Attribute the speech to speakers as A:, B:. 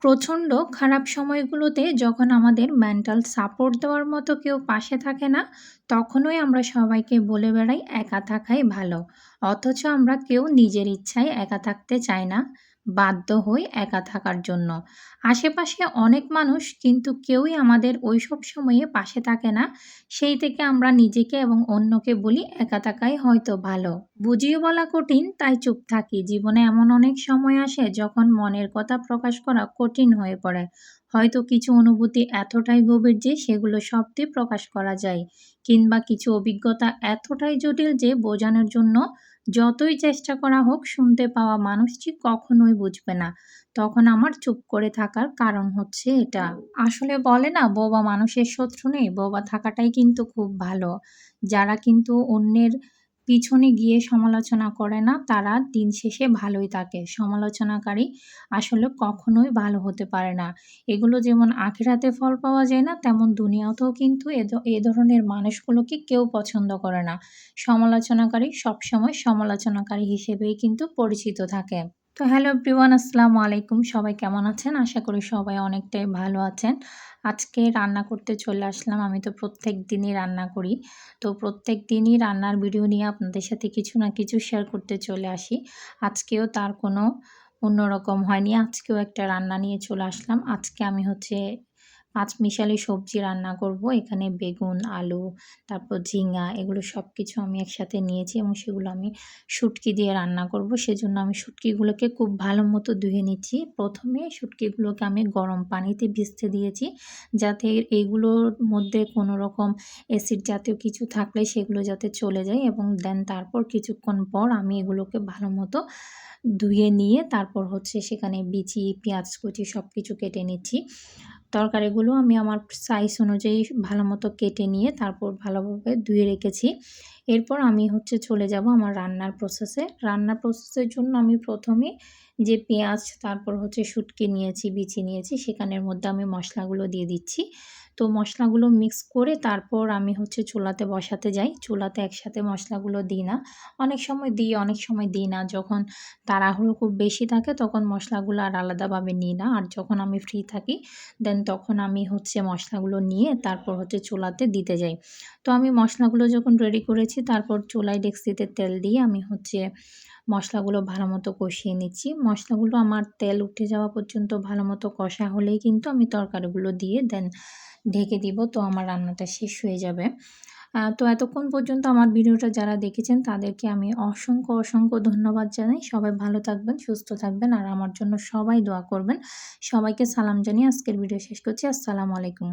A: প্রচণ্ড খারাপ সময়গুলোতে যখন আমাদের মেন্টাল সাপোর্ট দেওয়ার মতো কেউ পাশে থাকে না, তখনই আমরা সবাইকে বলে বেড়াই একা থাকাই ভালো। অথচ আমরা কেউ নিজের ইচ্ছায় একা থাকতে চাই না, বাধ্য হই একা থাকার জন্য। আশেপাশে অনেক মানুষ কিন্তু কেউই আমাদের ওইসব সময়ে পাশে থাকে না। সেই থেকে আমরা নিজেকে এবং অন্যকে বলি একা থাকাই হয়তো ভালো। বুঝিয়ে বলা কঠিন তাই চুপ থাকি। জীবনে এমন অনেক সময় আসে যখন মনের কথা প্রকাশ করা কঠিন হয়ে পড়ে। হয়তো কিছু অনুভূতি এতটাই গভীর যে সেগুলো শব্দে প্রকাশ করা যায়, কিংবা কিছু অভিজ্ঞতা এতটাই জটিল যে বোঝানোর জন্য যতই চেষ্টা করা হোক শুনতে পাওয়া মানুষটি কখনোই বুঝবে না। তখন আমার চুপ করে থাকার কারণ হচ্ছে এটা। আসলে বলে না, বোবা মানুষের শত্রু নেই, বোবা থাকাটাই কিন্তু খুব ভালো। যারা কিন্তু অন্যের পিছনে গিয়ে সমালোচনা করে না, তারা দিন শেষে ভালোই থাকে। সমালোচনাকারী আসলে কখনোই ভালো হতে পারে না। এগুলো যেমন আখিরাতে ফল পাওয়া যায় না, তেমন দুনিয়াতেও কিন্তু এ ধরনের মানুষগুলোকে কেউ পছন্দ করে না। সমালোচনাকারী সবসময় সমালোচনাকারী হিসেবেই কিন্তু পরিচিত থাকে। তো হ্যালো এভরিওয়ান, আসসালামু আলাইকুম। সবাই কেমন আছেন? আশা করি সবাই অনেকটাই ভালো আছেন। আজকে রান্না করতে চলে আসলাম। আমি তো প্রত্যেক দিনই রান্না করি। তো প্রত্যেক দিনই রান্নার ভিডিও নিয়ে আপনাদের সাথে কিছু না কিছু শেয়ার করতে চলে আসি। আজকেও তার কোনো অন্যরকম হয়নি। আজকেও একটা রান্না নিয়ে চলে আসলাম। আজকে আমি হচ্ছে পাঁচমিশালি সবজি রান্না করব। এখানে বেগুন, আলু, তারপর ঝিঙ্গা, এগুলো সবকিছু আমি একসাথে নিয়েছি এবং সেগুলো আমি শুটকি দিয়ে রান্না করব। সেজন্য আমি শুটকিগুলোকে খুব ভালো মতো ধুয়ে নিচ্ছি। প্রথমে শুটকিগুলোকে আমি গরম পানিতে ভিজতে দিয়েছি, যাতে এইগুলোর মধ্যে কোনো রকম অ্যাসিড জাতীয় কিছু থাকলে সেগুলো যাতে চলে যায়, এবং দেন তারপর কিছুক্ষণ পর আমি এগুলোকে ভালো মতো ধুয়ে নিয়ে তারপর হচ্ছে সেখানে বিচি, পেঁয়াজ কুচি সব কিছু কেটে নিচ্ছি। তরকারিগুলো আমি আমার সাইজ অনুযায়ী ভালো মতো কেটে নিয়ে তারপর ভালোভাবে ধুয়ে রেখেছি। এরপর আমি হচ্ছে চলে যাব আমার রান্নার প্রসেসে। রান্নার প্রসেসের জন্য আমি প্রথমে যে পেঁয়াজ, তারপর হচ্ছে শুটকি নিয়েছি, বিচি নিয়েছি, সেখানের মধ্যে আমি মশলাগুলো দিয়ে দিচ্ছি। তো মশলাগুলো মিক্স করে তারপর আমি হচ্ছে চুলাতে বসাতে যাই। চুলাতে একসাথে মশলাগুলো দিই না। অনেক সময় দিই, অনেক সময় দিই না। যখন তাড়াহুড়ো খুব বেশি থাকে তখন মশলাগুলো আর আলাদাভাবে নিই না। আর যখন আমি ফ্রি থাকি দেন তখন আমি হচ্ছে মশলাগুলো নিয়ে তারপর হচ্ছে চুলাতে দিতে যাই। তো আমি মশলাগুলো যখন রেডি করেছি তারপর চুলায় ডেকচিতে তেল দিয়ে আমি হচ্ছে মশলাগুলো ভালো মতো কষিয়ে নিচ্ছি। মশলাগুলো আমার তেল উঠে যাওয়া পর্যন্ত ভালো মতো কষা হলেই কিন্তু আমি তরকারিগুলো দিয়ে দেন ঢেকে দিব। তো আমার রান্নাটা শেষ হয়ে যাবে। তো এতক্ষণ পর্যন্ত আমার ভিডিওটা যারা দেখেছেন তাদেরকে আমি অসংখ্য ধন্যবাদ জানাই। সবাই ভালো থাকবেন, সুস্থ থাকবেন আর আমার জন্য সবাই দোয়া করবেন। সবাইকে সালাম জানিয়ে আজকের ভিডিও শেষ করছি। আসসালামু আলাইকুম।